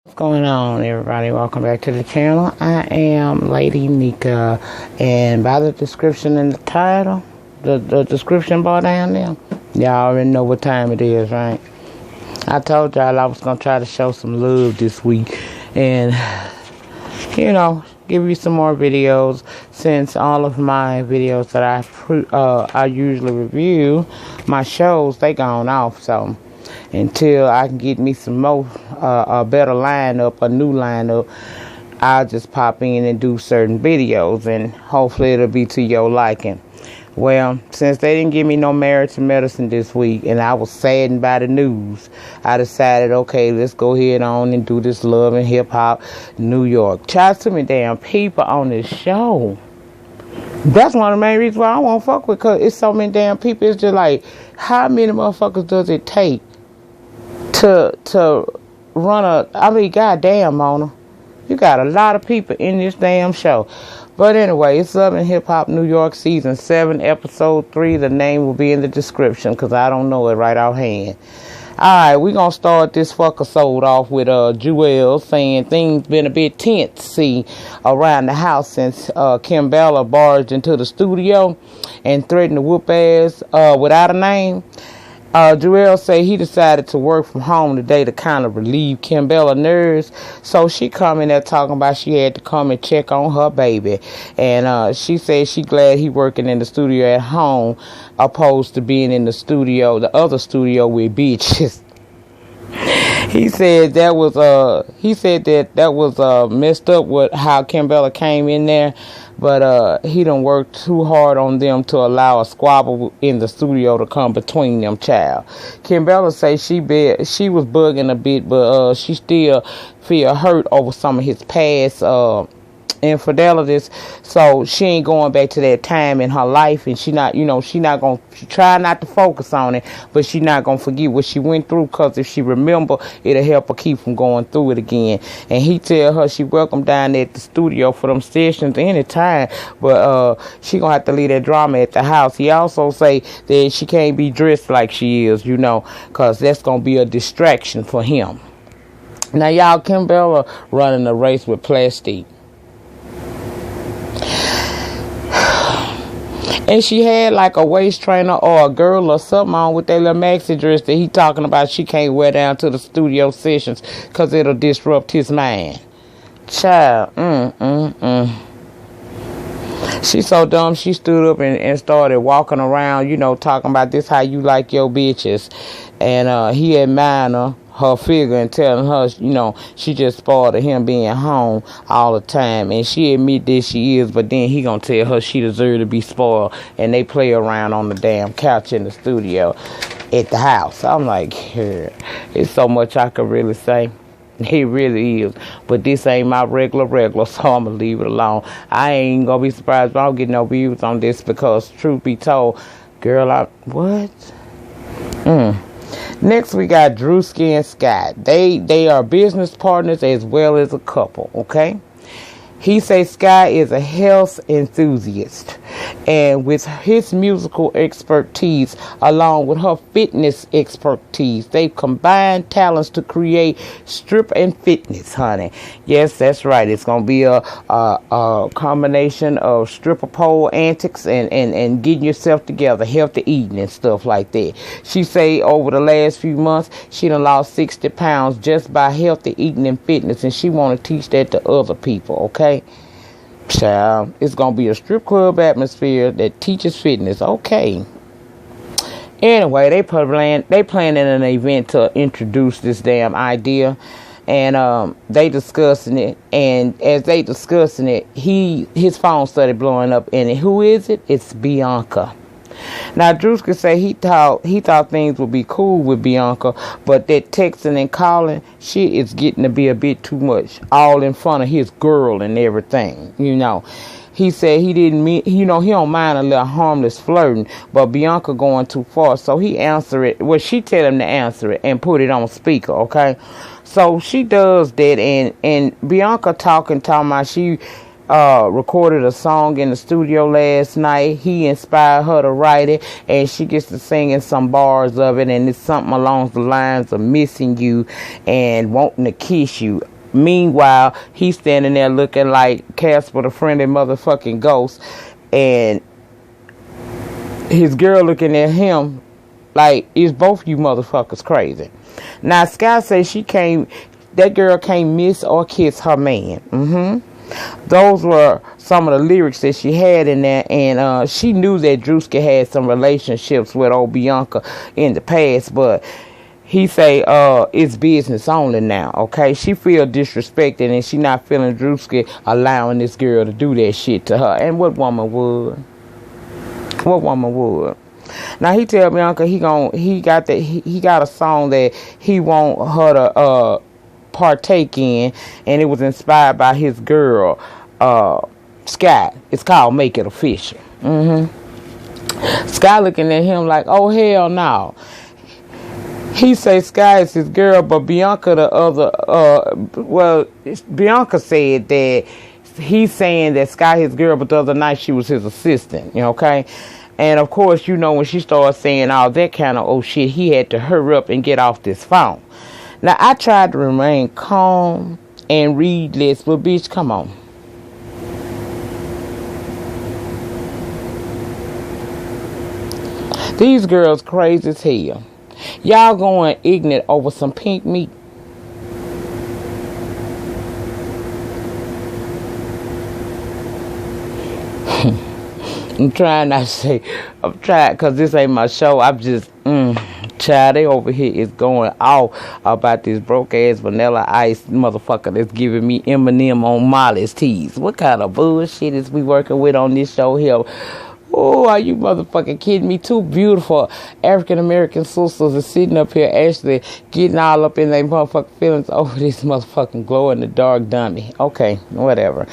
What's going on, everybody? Welcome back to the channel. I am Lady Nika, and by the description in the title, the description bar down there, y'all already know what time it is, right? I told y'all I was going to try to show some love this week and, give you some more videos, since all of my videos that I usually review, my shows, they gone off, so until I can get me some more, a better lineup, a new lineup, I'll just pop in and do certain videos, and hopefully it'll be to your liking. Well, since they didn't give me no Married to Medicine this week, and I was saddened by the news, I decided, okay, let's go ahead on and do this Love and Hip Hop New York. Child, too many damn people on this show. That's one of the main reasons why I won't fuck with, because it's so many damn people. It's just like, how many motherfuckers does it take to run goddamn, Mona. You got a lot of people in this damn show. But anyway, it's Love and Hip Hop New York Season 7, Episode 3. The name will be in the description, because I don't know it right offhand. Alright, we're going to start this fucker-sode off with Jewel saying things been a bit tense, around the house since Kim Bella barged into the studio and threatened to whoop ass without a name. Jewel say he decided to work from home today to kind of relieve Kim Bella's nerves. So she come in there talking about she had to come and check on her baby. And she said she glad he working in the studio at home opposed to being in the studio, the other studio with bitches. He said that was messed up with how Kim Bella came in there, but he done worked too hard on them to allow a squabble in the studio to come between them, child. Kim Bella say she was bugging a bit, but she still feel hurt over some of his past infidelities, so she ain't going back to that time in her life, and she try not to focus on it, but she not gonna forget what she went through, because if she remember, it'll help her keep from going through it again. And he tell her she welcome down there at the studio for them sessions anytime, but she gonna have to leave that drama at the house. He also say that she can't be dressed like she is, because that's gonna be a distraction for him. Now y'all, Kim Bella running a race with plastic. And she had like a waist trainer or a girl or something on with that little maxi dress that he talking about she can't wear down to the studio sessions because it'll disrupt his mind. Child, She so dumb, she stood up and started walking around, talking about this how you like your bitches. And he admired her figure and telling her, she just spoiled of him being home all the time. And she admit that she is, but then he gonna tell her she deserve to be spoiled. And they play around on the damn couch in the studio at the house. I'm like, it's so much I could really say. It really is. But this ain't my regular, so I'm going to leave it alone. I ain't going to be surprised if I don't get no views on this, because truth be told, girl, what? Next, we got Drewski and Scott. They are business partners as well as a couple, okay? He says Sky is a health enthusiast, and with his musical expertise along with her fitness expertise, they combine talents to create strip and fitness, honey. Yes, that's right. It's gonna be a combination of stripper pole antics and getting yourself together, healthy eating and stuff like that. She say over the last few months she done lost 60 pounds just by healthy eating and fitness, and she want to teach that to other people, okay? Child, it's gonna be a strip club atmosphere that teaches fitness, okay? Anyway, they planning an event to introduce this damn idea, and they discussing it. And as they discussing it, his phone started blowing up, and who is it? It's Bianca. Now, Drewski say he thought things would be cool with Bianca, but that texting and calling, shit is getting to be a bit too much, all in front of his girl and everything, He said he didn't mean, he don't mind a little harmless flirting, but Bianca going too far, so he answered it. Well, she tell him to answer it and put it on speaker, okay? So she does that, and Bianca talking about she recorded a song in the studio last night. He inspired her to write it, and she gets to singing some bars of it, and it's something along the lines of missing you and wanting to kiss you. Meanwhile, he's standing there looking like Casper the Friendly Motherfucking Ghost, and his girl looking at him like, is both you motherfuckers crazy? Now, Sky says that girl can't miss or kiss her man. Those were some of the lyrics that she had in there, and she knew that Drewski had some relationships with old Bianca in the past, but he say it's business only now, okay? She feel disrespected, and she not feeling Drewski allowing this girl to do that shit to her. And what woman would? What woman would? Now he tell Bianca he got a song that he want her to partake in, and it was inspired by his girl Sky. It's called Make It Official. Sky looking at him like, oh hell no. He say Sky is his girl, but Bianca the other Bianca said that he's saying that Sky his girl, but the other night she was his assistant, okay? And of course, when she started saying all that kind of old shit, he had to hurry up and get off this phone. Now, I tried to remain calm and read this, but bitch, come on. These girls crazy as hell. Y'all going ignorant over some pink meat. I'm trying not to say, I'm trying, because this ain't my show. I'm just, child, they over here is going off about this broke ass Vanilla Ice motherfucker that's giving me Eminem on Molly's teas. What kind of bullshit is we working with on this show here? Oh, are you motherfucking kidding me? Two beautiful African American sisters are sitting up here actually getting all up in their motherfucking feelings over this motherfucking glow in the dark dummy. Okay, whatever.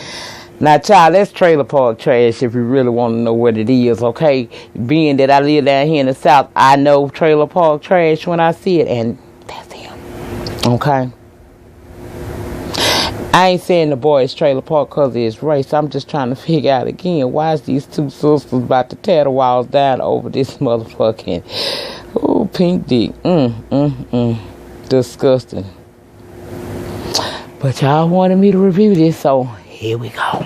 Now, child, that's trailer park trash if you really want to know what it is, okay? Being that I live down here in the South, I know trailer park trash when I see it, and that's him, okay? I ain't saying the boy is trailer park because of his race. I'm just trying to figure out again, why is these two sisters about to tear the walls down over this motherfucking, ooh, pink dick. Disgusting. But y'all wanted me to review this, so here we go.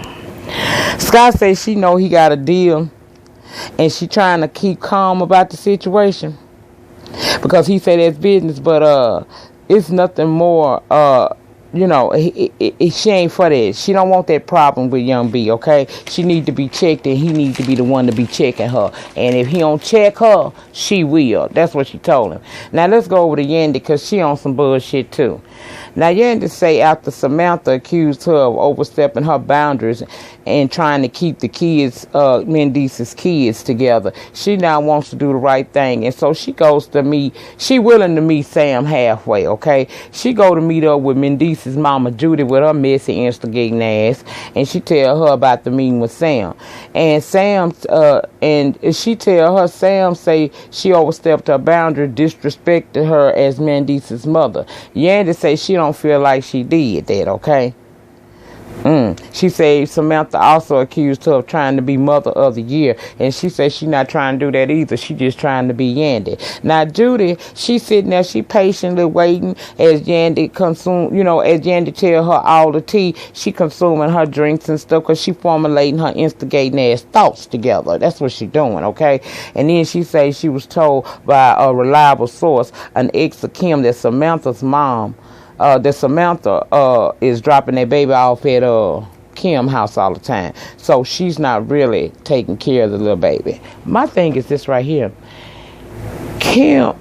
Sky says she know he got a deal, and she trying to keep calm about the situation because he said that's business, but it's nothing more. She ain't for that. She don't want that problem with young B, okay? She need to be checked, and he need to be the one to be checking her. And if he don't check her, she will. That's what she told him. Now let's go over to Yandy, because she on some bullshit too. Now Yandy say after Samantha accused her of overstepping her boundaries and trying to keep the kids, Mendice's kids together, she now wants to do the right thing. And so she goes to meet, she willing to meet Sam halfway, okay? She go to meet up with Mendice's mama Judy with her messy instigating ass, and she tell her about the meeting with Sam. And Sam, and she tell her Sam say she overstepped her boundary, disrespected her as Mendice's mother. Yandy say she don't feel like she did that, okay? She said Samantha also accused her of trying to be Mother of the Year, and she said she not trying to do that either. She just trying to be Yandy. Now Judy, she sitting there, she patiently waiting as Yandy as Yandy tell her all the tea. She consuming her drinks and stuff because she formulating her instigating ass thoughts together. That's what she doing, okay? And then she says she was told by a reliable source, an ex of Kim, that Samantha's mom, that Samantha is dropping that baby off at Kim house all the time. So she's not really taking care of the little baby. My thing is this right here. Kim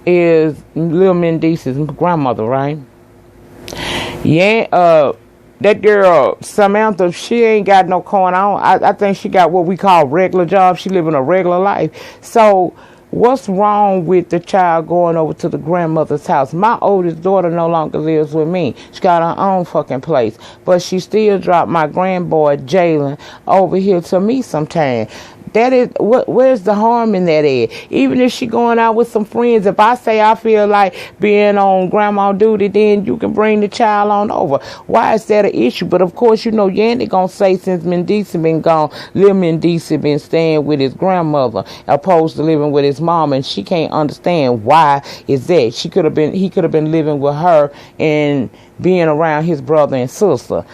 is Lil Mendice's grandmother, right? Yeah, that girl, Samantha, she ain't got no going on. I think she got what we call regular job. She living a regular life. So what's wrong with the child going over to the grandmother's house? My oldest daughter no longer lives with me. She got her own fucking place. But she still dropped my grandboy, Jalen, over here to me sometime. That is where's the harm in that at? Even if she going out with some friends, if I say I feel like being on grandma duty, then you can bring the child on over. Why is that an issue? But of course, you know, Yandy gonna say since Mendici been gone, Lil Mendici been staying with his grandmother opposed to living with his mom, and she can't understand why is that. He could have been living with her and being around his brother and sister.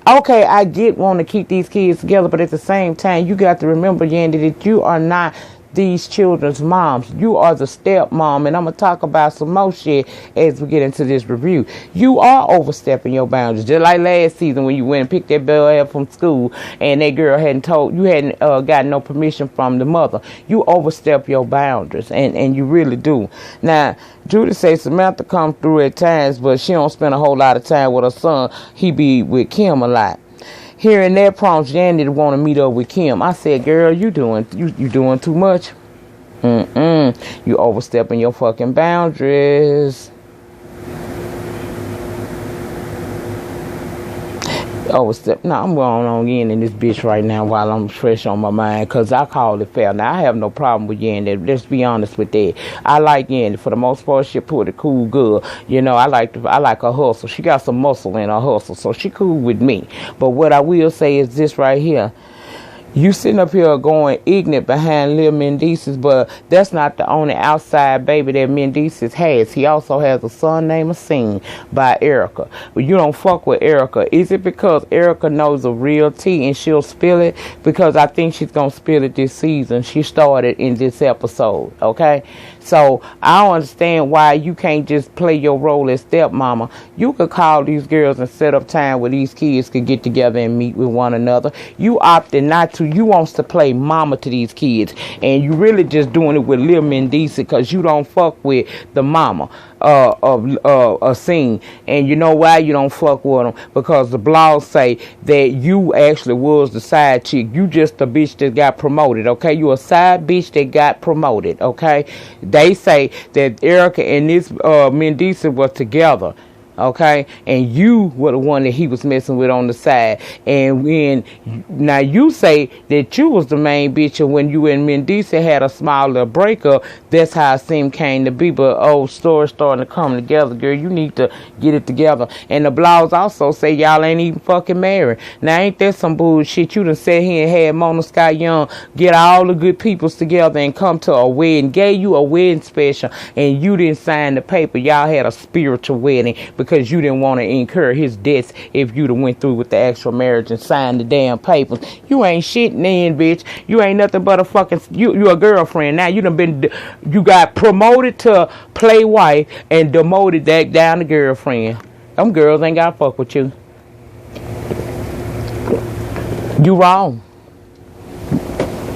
Okay, I get wanting to keep these kids together, but at the same time, you got to remember, Yandy, that you are not these children's moms. You are the stepmom, and I'm going to talk about some more shit as we get into this review. You are overstepping your boundaries, just like last season when you went and picked that girl up from school, and that girl hadn't gotten no permission from the mother. You overstep your boundaries, and you really do. Now, Judy says Samantha comes through at times, but she don't spend a whole lot of time with her son. He be with Kim a lot. Hearing that prompts Yandy to want to meet up with Kim. I said, girl, you doing too much. You overstepping your fucking boundaries. Overstep. No, I'm going on in this bitch right now while I'm fresh on my mind, because I call it fair. Now, I have no problem with Yandy. Let's be honest with that. I like Yandy. For the most part, she pretty cool girl. You know, I like her hustle. She got some muscle in her hustle, so she cool with me. But what I will say is this right here. You sitting up here going ignorant behind Lil Mendici, but that's not the only outside baby that Mendici has. He also has a son named Asim by Erica. But you don't fuck with Erica. Is it because Erica knows the real tea and she'll spill it? Because I think she's going to spill it this season. She started in this episode, okay? So I don't understand why you can't just play your role as stepmama. You could call these girls and set up time where these kids could get together and meet with one another. You opted not to. You wants to play mama to these kids, and you really just doing it with Lil Mendici because you don't fuck with the mama of a scene. And you know why you don't fuck with them? Because the blogs say that you actually was the side chick. You just a bitch that got promoted, okay? You a side bitch that got promoted, okay? They say that Erica and this Mendici were together, okay, and you were the one that he was messing with on the side. And when now you say that you was the main bitch, and when you and Mendici had a small little breakup, that's how it seemed came to be. But stories starting to come together, girl. You need to get it together. And the blogs also say y'all ain't even fucking married. Now ain't that some bullshit? You done sat here and had Mona Sky Young get all the good peoples together and come to a wedding, gave you a wedding special, and you didn't sign the paper. Y'all had a spiritual wedding because you didn't want to incur his debts if you'd have went through with the actual marriage and signed the damn papers. You ain't shitting in, bitch. You ain't nothing but a fucking, you a girlfriend. Now you got promoted to play wife and demoted that down to girlfriend. Them girls ain't gotta fuck with you. You wrong.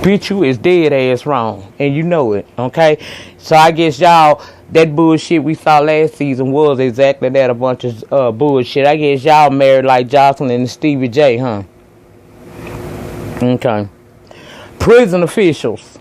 Bitch, you is dead ass wrong. And you know it, okay? So I guess y'all, that bullshit we saw last season was exactly that, a bunch of bullshit. I guess y'all married like Jocelyn and Stevie J, huh? Okay. Prison officials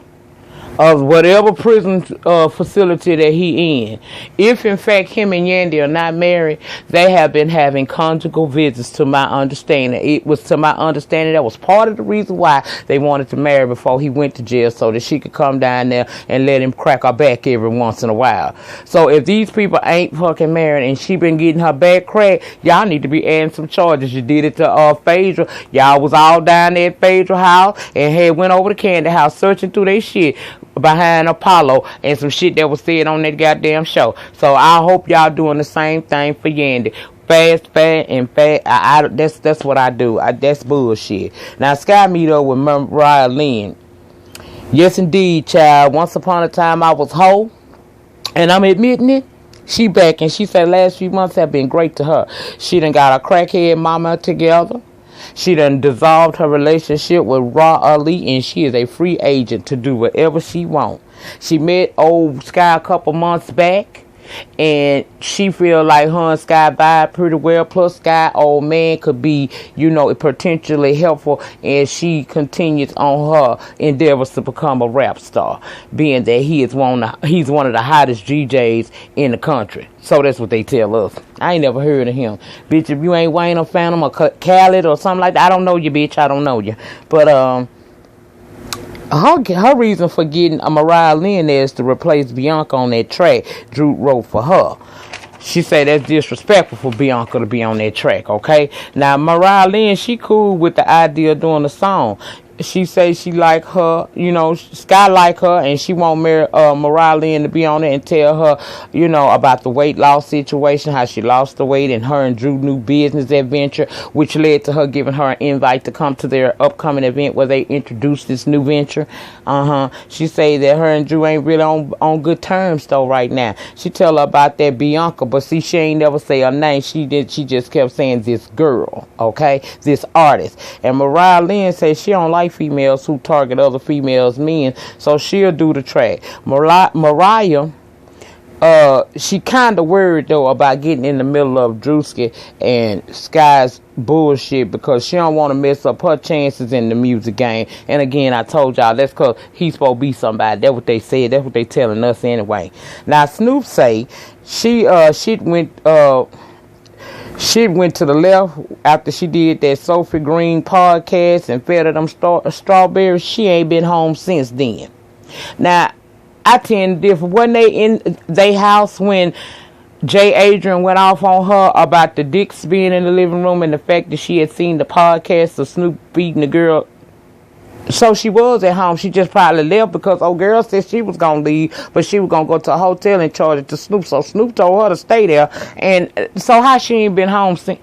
of whatever prison facility that he in, if in fact him and Yandy are not married, they have been having conjugal visits, to my understanding. It was to my understanding that was part of the reason why they wanted to marry before he went to jail, so that she could come down there and let him crack her back every once in a while. So if these people ain't fucking married and she been getting her back cracked, y'all need to be adding some charges. You did it to Phaedra. Y'all was all down there at Phaedra house and had went over to Candy house searching through their shit behind Apollo and some shit that was said on that goddamn show. So I hope y'all doing the same thing for Yandy. Fast, and fast. That's what I do. That's bullshit. Now Sky meet up with Mariah Lynn. Yes indeed, child. Once upon a time I was hoe, and I'm admitting it. She back, and she said last few months have been great to her. She done got a crackhead mama together. She done dissolved her relationship with Ra Ali, and she is a free agent to do whatever she want. She met old Sky a couple months back, and she feel like her and Sky vibe pretty well. Plus Sky old man could be, potentially helpful, and she continues on her endeavors to become a rap star, being that he's one of the hottest DJs in the country. So that's what they tell us. I ain't never heard of him. Bitch, if you ain't Wayne or Phantom or Khaled or something like that, I don't know you, bitch. I don't know you. But her reason for getting Mariah Lynn is to replace Bianca on that track Drew wrote for her. She said that's disrespectful for Bianca to be on that track, okay? Now, Mariah Lynn, she cool with the idea of doing the song. She say she like her, you know, Sky like her, and she want Mariah Lynn to be on it and tell her, you know, about the weight loss situation, how she lost the weight, and her and Drew new business adventure, which led to her giving her an invite to come to their upcoming event where they introduce this new venture. She say that her and Drew ain't really on good terms though right now. She tell her about that Bianca, but see, she ain't never say her name. She just kept saying this girl, okay, this artist. And Mariah Lynn says she don't like females who target other females men, so she'll do the track. Mariah, she kind of worried though about getting in the middle of Drewski and Sky's bullshit because she don't want to mess up her chances in the music game. And again, I told y'all that's because he's supposed to be somebody. That's what they said. That's what they telling us anyway. Now Snoop say she went to the left after she did that Sophie Green podcast and fed her them strawberries. She ain't been home since then. Now, I tend to differ. Wasn't they in their house when Jay Adrian went off on her about the dicks being in the living room and the fact that she had seen the podcast of Snoop beating the girl? So she was at home. She just probably left because old girl said she was going to leave, but she was going to go to a hotel and charge it to Snoop. So Snoop told her to stay there. And so how she ain't been home since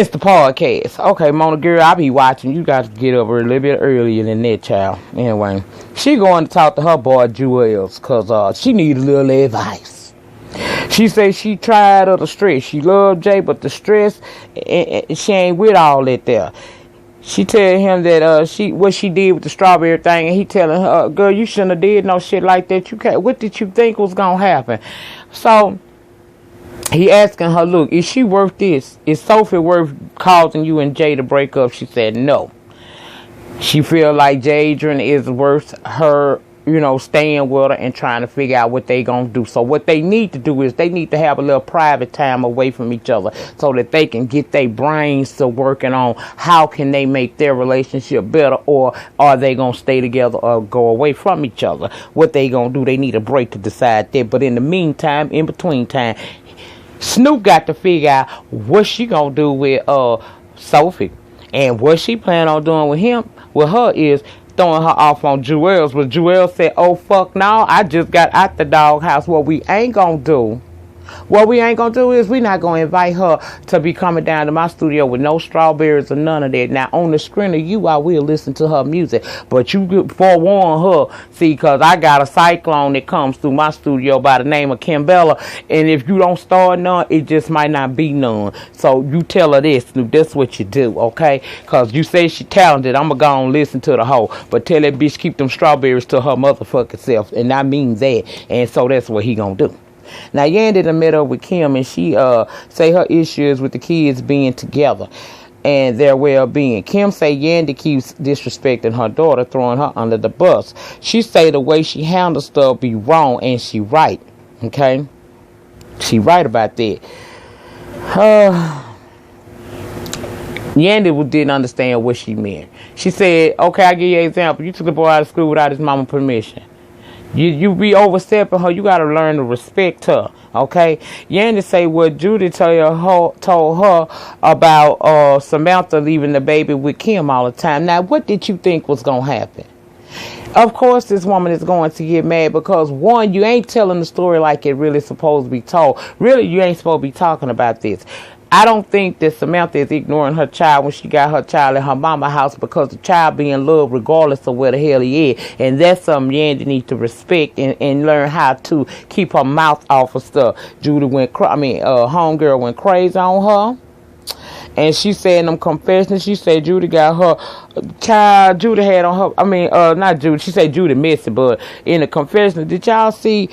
the podcast? Okay, Mona girl, I be watching. You got to get up a little bit earlier than that, child. Anyway, she going to talk to her boy Jewels because she need a little advice. She said she tried of the stress. She loved Jay, but the stress, she ain't with all that there. She tell him that what she did with the strawberry thing, and he telling her, girl, you shouldn't have did no shit like that. You can't. What did you think was gonna happen? So he asking her, look, is she worth this? Is Sophie worth causing you and Jay to break up? She said no. She feel like Jay Adrian is worth her, you know, staying with her and trying to figure out what they gonna do. So what they need to do is they need to have a little private time away from each other so that they can get their brains to working on how can they make their relationship better, or are they gonna stay together or go away from each other. What they gonna do, they need a break to decide that. But in the meantime, in between time, Snoop got to figure out what she gonna do with Sophie, and what she plan on doing with her is throwing her off on Jewels. But Jewels said, oh fuck no, I just got out the doghouse. What we ain't gonna do is we not gonna invite her to be coming down to my studio with no strawberries or none of that. Now on the screen of you, I will listen to her music, but you forewarn her, see, cause I got a cyclone that comes through my studio by the name of Kimbella, and if you don't start none, it just might not be none. So you tell her this, that's what you do, okay? Cause you say she talented, I'ma go and listen to the hoe, but tell that bitch keep them strawberries to her motherfucking self, and I mean that. And so that's what he gonna do. Now Yandy done met up with Kim, and she say her issue is with the kids being together and their well-being. Kim say Yandy keeps disrespecting her daughter, throwing her under the bus. She say the way she handles stuff be wrong, and she right. Okay, she right about that. Yandy didn't understand what she meant. She said, okay, I'll give you an example. You took the boy out of school without his mama permission. You be overstepping her. You got to learn to respect her, okay? Yandy say what Judy told her about Samantha leaving the baby with Kim all the time. Now, what did you think was going to happen? Of course, this woman is going to get mad because, one, you ain't telling the story like it really supposed to be told. Really, you ain't supposed to be talking about this. I don't think that Samantha is ignoring her child when she got her child in her mama's house, because the child being loved regardless of where the hell he is. And that's something Yandy needs to respect and learn how to keep her mouth off of stuff. Homegirl went crazy on her. And she said in them confessions, she said Judy got her child, Judy had on her, not Judy, she said Judy missed it, but in the confessions, did y'all see,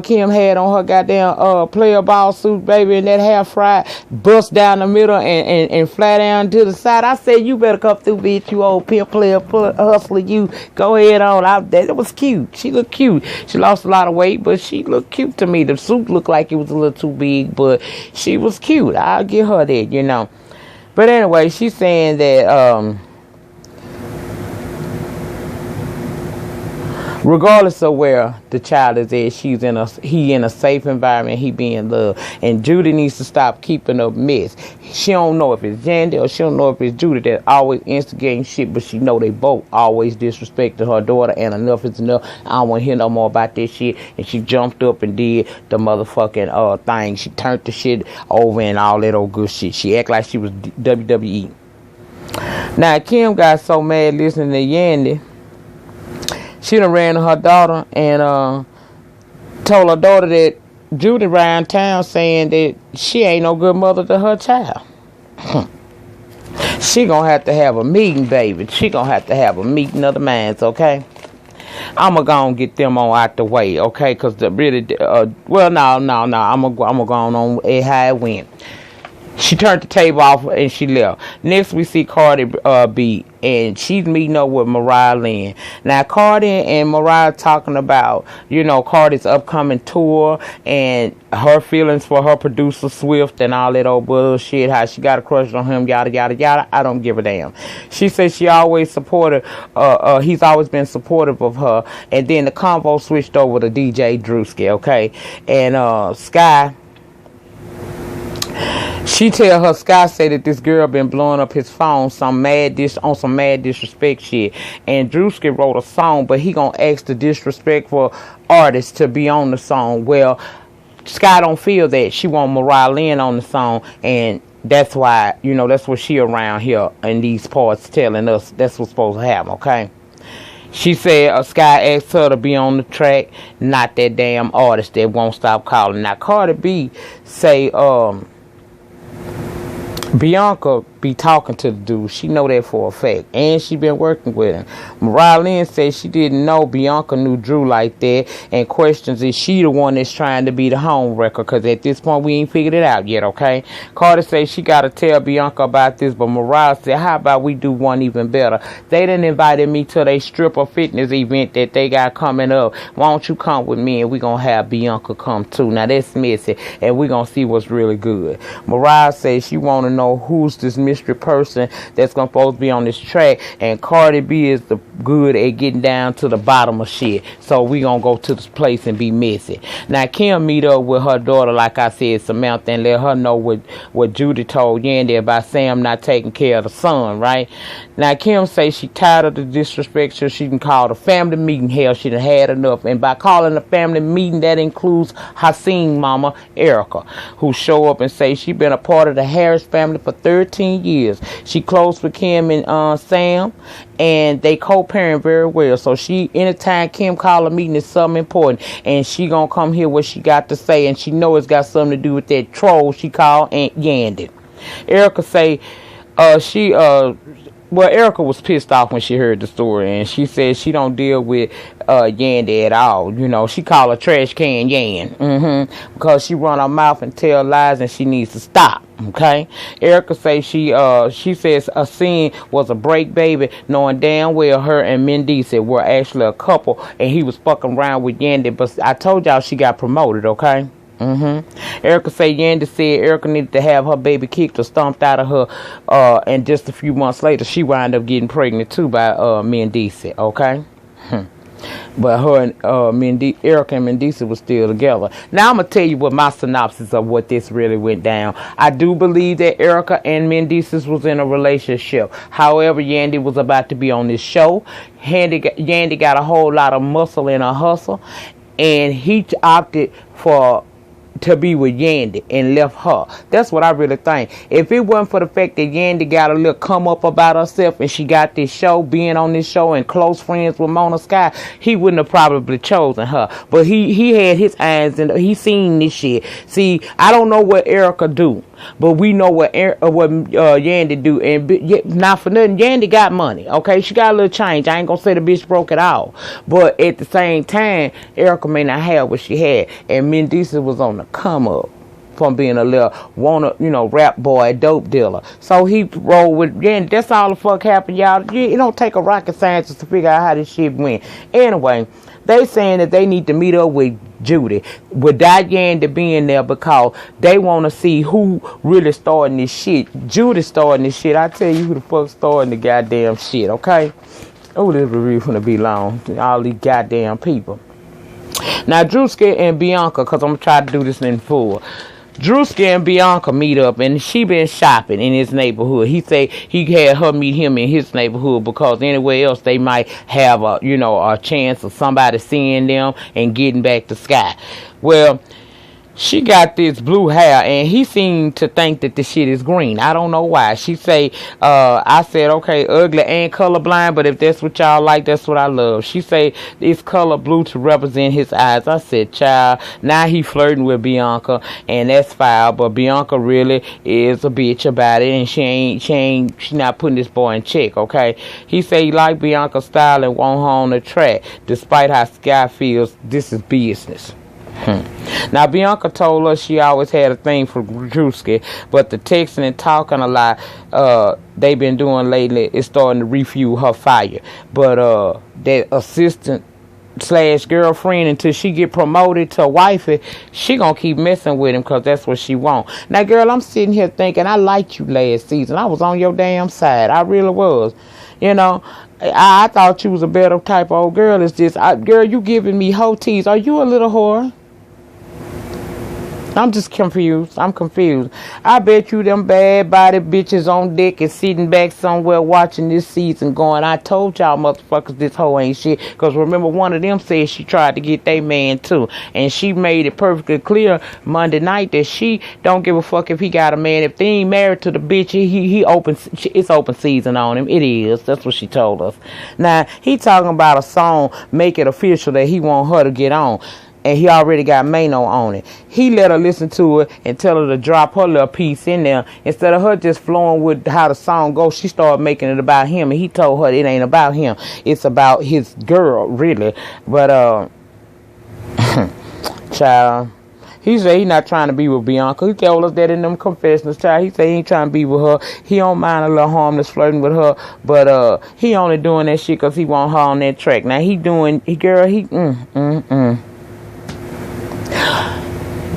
Kim had on her goddamn player ball suit, baby, and that hair fried, bust down the middle and flat down to the side. I said, you better come through, bitch, you old pimp player, hustler, you, go ahead on. That was cute. She looked cute. She lost a lot of weight, but she looked cute to me. The suit looked like it was a little too big, but she was cute. I'll give her that, you know. But anyway, she's saying that regardless of where the child is at, he in a safe environment, he being loved. And Judy needs to stop keeping up mess. She don't know if it's Yandy or she don't know if it's Judy that always instigating shit, but she know they both always disrespected her daughter, and enough is enough. I don't want to hear no more about this shit. And she jumped up and did the motherfucking thing. She turned the shit over and all that old good shit. She act like she was WWE. Now Kim got so mad listening to Yandy, she done ran to her daughter and told her daughter that Judy around town saying that she ain't no good mother to her child. She gonna have to have a meeting, baby. She gonna have to have a meeting of the minds, okay? I'ma go and get them on out the way, okay? Cause the really, well, no. I'ma go on how it went. She turned the table off and she left. Next we see Cardi B, and she's meeting up with Mariah Lynn. Now Cardi and Mariah talking about, you know, Cardi's upcoming tour and her feelings for her producer Swift and all that old bullshit, how she got a crush on him, yada yada yada. I don't give a damn. She said she always supported, he's always been supportive of her. And then the convo switched over to DJ Drewski, okay? And Sky, she tell her Sky say that this girl been blowing up his phone on some mad disrespect shit. And Drewski wrote a song, but he gonna ask the disrespectful artist to be on the song. Well, Sky don't feel that. She want Mariah Lynn on the song, and that's why, you know, that's what she around here in these parts telling us that's what's supposed to happen, okay? She said Sky asked her to be on the track, not that damn artist that won't stop calling. Now Cardi B say Bianca be talking to the dude. She know that for a fact, and she been working with him. Mariah Lynn says she didn't know Bianca knew Drew like that, and questions is she the one that's trying to be the home wrecker, because at this point we ain't figured it out yet, okay? Carter says she got to tell Bianca about this, but Mariah said, how about we do one even better? They done invited me to their stripper fitness event that they got coming up. Why don't you come with me and we gonna have Bianca come too? Now that's messy, and we gonna see what's really good. Mariah says she want to know who's this mystery person that's gonna supposed to be on this track, and Cardi B is the good at getting down to the bottom of shit. So we gonna go to this place and be messy. Now Kim meet up with her daughter, like I said, Samantha, and let her know what Judy told Yandy about Sam not taking care of the son, right? Now Kim say she tired of the disrespect, so she can call the family meeting. Hell, she done had enough, and by calling the family meeting, that includes Haseen mama Erica, who show up and say she been a part of the Harris family for 13 years. She close with Kim and Sam, and they co-parent very well. So she, anytime Kim call a meeting, is something important, and she gonna come hear what she got to say, and she know it's got something to do with that troll she called Aunt Yandy. Erica say well, Erica was pissed off when she heard the story, and she said she don't deal with Yandy at all. You know, she call her trash can Yan, because she run her mouth and tell lies, and she needs to stop. Okay, Erica say she says a scene was a break baby, knowing damn well her and Mendici were actually a couple, and he was fucking around with Yandy. But I told y'all she got promoted. Okay. Erica say Yandy said Erica needed to have her baby kicked or stomped out of her, and just a few months later she wound up getting pregnant too by Mendici, okay? But her and Erica and Mendici was still together. Now I'm gonna tell you what my synopsis of what this really went down. I do believe that Erica and Mendici was in a relationship. However, Yandy was about to be on this show. Yandy got a whole lot of muscle in her hustle, and he opted to be with Yandy and left her. That's what I really think. If it wasn't for the fact that Yandy got a little come up about herself and she got this show, being on this show and close friends with Mona Sky, he wouldn't have probably chosen her. But he had his eyes and he seen this shit. See, I don't know what Erica do, but we know what Yandy do. And not for nothing, Yandy got money. Okay, she got a little change. I ain't gonna say the bitch broke it all, but at the same time, Erica may not have what she had, and Mendici was on the come up from being a little rap boy, dope dealer. So he rolled with Yandy. That's all the fuck happened, y'all. It don't take a rocket scientist to figure out how this shit went. Anyway, they saying that they need to meet up with Judy without Yandy being there, because they want to see who really starting this shit. Judy starting this shit. I tell you who the fuck starting the goddamn shit, okay? Oh, this review gonna be long. All these goddamn people. Now, Drewski and Bianca, because I'm going to try to do this in full. Drewski and Bianca meet up, and she been shopping in his neighborhood. He say he had her meet him in his neighborhood because anywhere else they might have a chance of somebody seeing them and getting back to Sky. Well, she got this blue hair, and he seemed to think that the shit is green. I don't know why. She say, I said, okay, ugly and colorblind, but if that's what y'all like, that's what I love. She say, it's color blue to represent his eyes. I said, child, now he flirting with Bianca, and that's foul, but Bianca really is a bitch about it, and she not putting this boy in check, okay? He say he like Bianca's style and want her on the track, despite how Sky feels this is business. Now, Bianca told us she always had a thing for Drewski, but the texting and talking a lot they been doing lately is starting to refuel her fire. But that assistant / girlfriend, until she get promoted to wifey, she gonna keep messing with him because that's what she want. Now, girl, I'm sitting here thinking I liked you last season. I was on your damn side. I really was. You know, I thought you was a better type of old girl. It's just, girl, you giving me hoe tease. Are you a little whore? I'm just confused. I'm confused. I bet you them bad body bitches on deck and sitting back somewhere watching this season going, I told y'all motherfuckers this hoe ain't shit. Because remember, one of them said she tried to get they man too. And she made it perfectly clear Monday night that she don't give a fuck if he got a man. If they ain't married to the bitch, it's open season on him. It is. That's what she told us. Now, he talking about a song, make it official that he want her to get on. And he already got Mano on it. He let her listen to it and tell her to drop her little piece in there. Instead of her just flowing with how the song goes, she started making it about him. And he told her it ain't about him. It's about his girl, really. But, child, he said he not trying to be with Bianca. He told us that in them confessions, child. He said he ain't trying to be with her. He don't mind a little harmless flirting with her. But he only doing that shit because he want her on that track. Now,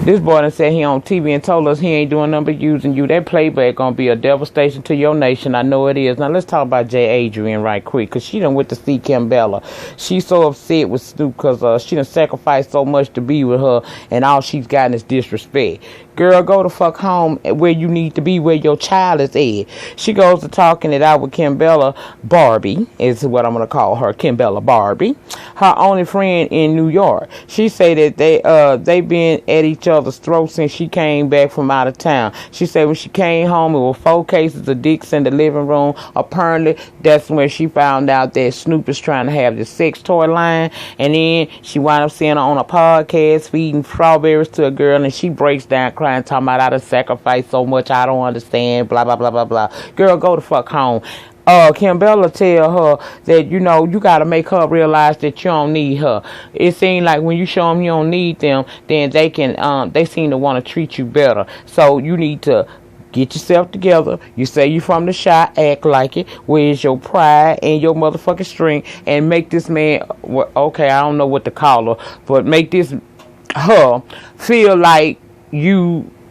This boy done said he on TV and told us he ain't doing nothing but using you. That playback gonna be a devastation to your nation. I know it is. Now let's talk about J. Adrian right quick, because she done went to see Kimbella. She's so upset with Snoop because she done sacrificed so much to be with her, and all she's gotten is disrespect. Girl, go the fuck home where you need to be, where your child is at. She goes to talking it out with Kimbella Barbie, is what I'm going to call her, Kimbella Barbie, her only friend in New York. She say that they been at each other's throats since she came back from out of town. She said when she came home, it was 4 cases of dicks in the living room. Apparently, that's when she found out that Snoop is trying to have this sex toy line. And then she wound up seeing her on a podcast feeding strawberries to a girl, and she breaks down crying, talking about I done sacrificed so much I don't understand, blah, blah, blah, blah, blah. Girl, go the fuck home. Kimbella tell her that, you know, you got to make her realize that you don't need her. It seems like when you show them you don't need them, then they seem to want to treat you better. So you need to get yourself together. You say you from the shot, act like it. Where's your pride and your motherfucking strength, and make this man, okay, I don't know what to call her, but make her feel like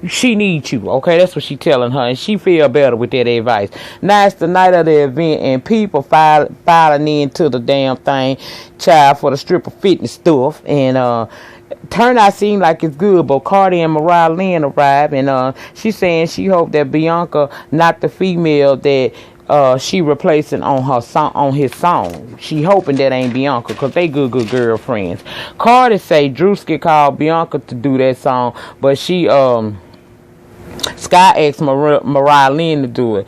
she needs you, okay? That's what she telling her, and she feel better with that advice. Now it's the night of the event, and people filing into the damn thing, child, for the stripper fitness stuff, and turnout seemed like it's good, but Cardi and Mariah Lynn arrived, and she's saying she hoped that Bianca not the female that she replacing on her song, on his song. She hoping that ain't Bianca, because they good girlfriends. Cardi say Drewski called Bianca to do that song, but she Sky asked Mariah Lynn to do it,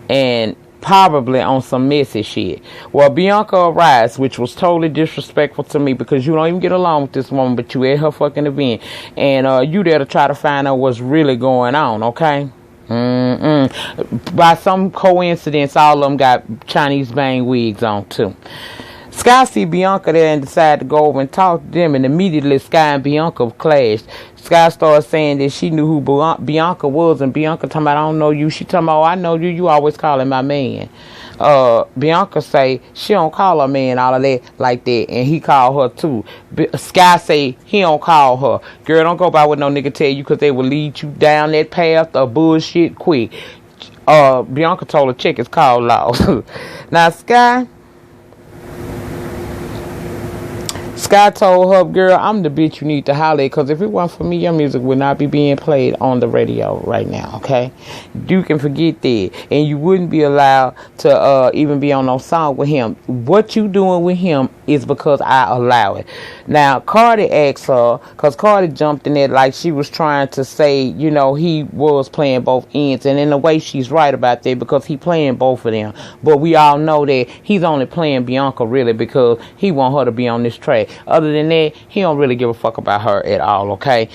and probably on some messy shit. Well, Bianca arrives, which was totally disrespectful to me, because you don't even get along with this woman, but you at her fucking event, and you there to try to find out what's really going on, okay? By some coincidence, all of them got Chinese bang wigs on too. Sky see Bianca there and decide to go over and talk to them, and immediately Sky and Bianca clashed. Sky started saying that she knew who Bianca was, and Bianca talking about, I don't know you. She talking about, oh, I know you. You always calling my man. Bianca say she don't call her man all of that like that, and he call her too. Sky say he don't call her. Girl, don't go by what no nigga tell you, because they will lead you down that path of bullshit quick. Bianca told her check is called law. Now Sky Sky told her, girl, I'm the bitch you need to holler at, because if it weren't for me, your music would not be being played on the radio right now, okay? You can forget that. And you wouldn't be allowed to even be on no song with him. What you doing with him is because I allow it. Now, Cardi asked her, because Cardi jumped in it like she was trying to say, you know, he was playing both ends. And in a way, she's right about that, because he playing both of them. But we all know that he's only playing Bianca, really, because he want her to be on this track. Other than that, he don't really give a fuck about her at all, okay?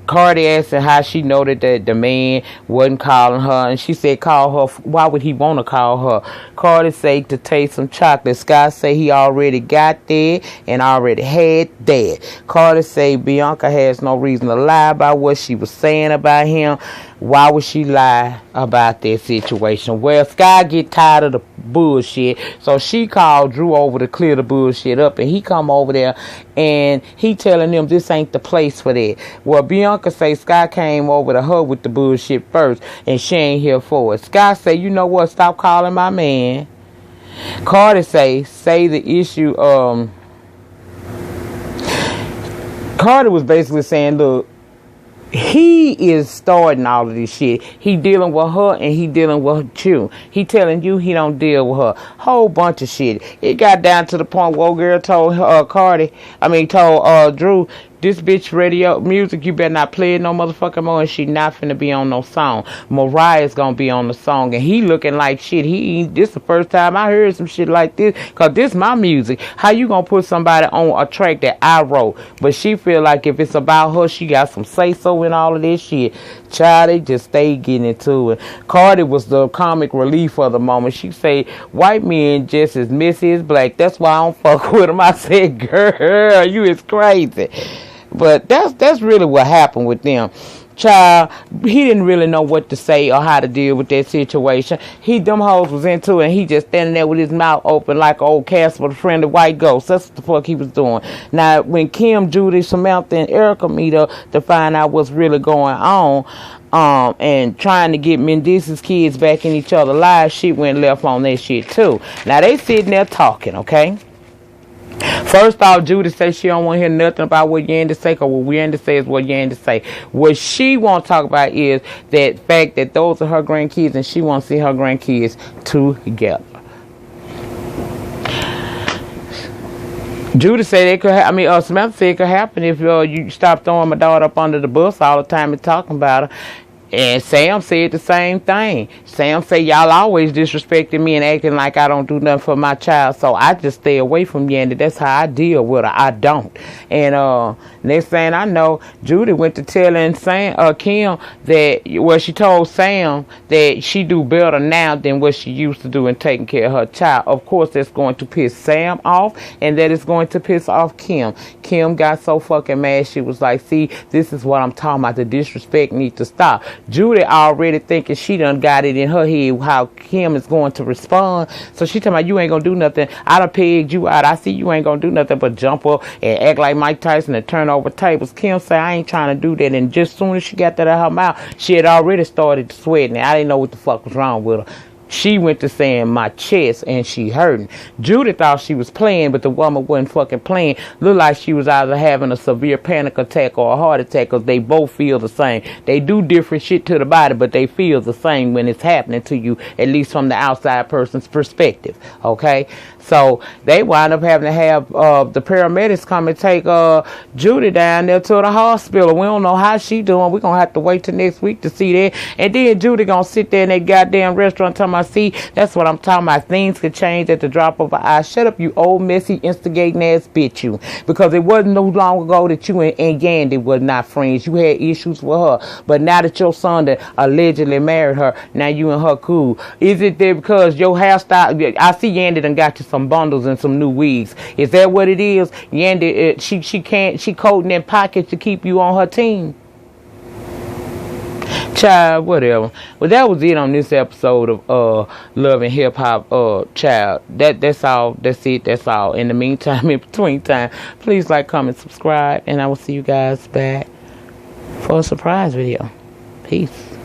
Cardi asked her how she noted that the man wasn't calling her, and she said, call her. Why would he want to call her? Cardi said to taste some chocolate. Sky say he already got that and already had that. Cardi say Bianca has no reason to lie about what she was saying about him. Why would she lie about that situation? Well, Sky get tired of the bullshit, so she called Drew over to clear the bullshit up, and he come over there and he telling them this ain't the place for that. Well, Bianca say Sky came over to her with the bullshit first, and she ain't here for it. Sky say, you know what, stop calling my man. Cardi say the issue, Cardi was basically saying, look, he is starting all of this shit. He dealing with her and he dealing with you. He telling you he don't deal with her. Whole bunch of shit. It got down to the point where old girl told told Drew, this bitch radio music, you better not play it no motherfucking more, and she not finna be on no song. Mariah's gonna be on the song, and he looking like shit. This the first time I heard some shit like this, cause this my music. How you gonna put somebody on a track that I wrote? But she feel like if it's about her, she got some say so in all of this shit. Child, they just stay getting into it. Cardi was the comic relief for the moment. She say white men just as messy as black. That's why I don't fuck with them. I said, girl, you is crazy. But that's really what happened with them. Child, he didn't really know what to say or how to deal with that situation. Them hoes was into it, and he just standing there with his mouth open like an old Casper, the friend of white ghost. That's what the fuck he was doing. Now, when Kim, Judy, Samantha, and Erica meet up to find out what's really going on, and trying to get Mendeece's kids back in each other's lives, she went left on that shit too. Now, they sitting there talking, okay? First off, Judy says she don't want to hear nothing about what Yandy say, because what Yandy say is what Yandy say. What she want to talk about is that fact that those are her grandkids, and she want to see her grandkids together. Judy said it could Samantha said it could happen if you stop throwing my daughter up under the bus all the time and talking about her. And Sam said the same thing. Sam said, y'all always disrespecting me and acting like I don't do nothing for my child, so I just stay away from Yandy. That's how I deal with her. I don't. And next thing I know, Judy went to telling Kim that, she told Sam that she do better now than what she used to do in taking care of her child. Of course, that's going to piss Sam off, and that is going to piss off Kim. Kim got so fucking mad, she was like, see, this is what I'm talking about. The disrespect needs to stop. Judy already thinking she done got it in her head how Kim is going to respond. So she talking about, you ain't gonna do nothing. I done pegged you out. I see you ain't gonna do nothing but jump up and act like Mike Tyson and turn over tables. Kim said, I ain't trying to do that. And just soon as she got that out of her mouth, she had already started sweating. I didn't know what the fuck was wrong with her. She went to saying my chest and she hurting. Judy thought she was playing, but the woman wasn't fucking playing. Looked like she was either having a severe panic attack or a heart attack, because they both feel the same. They do different shit to the body, but they feel the same when it's happening to you, at least from the outside person's perspective. Okay? So they wind up having to have the paramedics come and take Judy down there to the hospital. We don't know how she doing. We're going to have to wait till next week to see that. And then Judy going to sit there in that goddamn restaurant talking about, see, that's what I'm talking about. Things could change at the drop of an eye. Shut up, you old, messy, instigating ass bitch, you. Because it wasn't no long ago that you and Yandy was not friends. You had issues with her. But now that your son that allegedly married her, now you and her cool. Is it there because your hairstyle, I see Yandy done got you some bundles and some new wigs. Is that what it is? Yandy, she coding in pockets to keep you on her team. Child, whatever. Well, that was it on this episode of Love and Hip Hop. Child, that's all. That's it. That's all. In the meantime, in between time, please like, comment, subscribe, and I will see you guys back for a surprise video. Peace.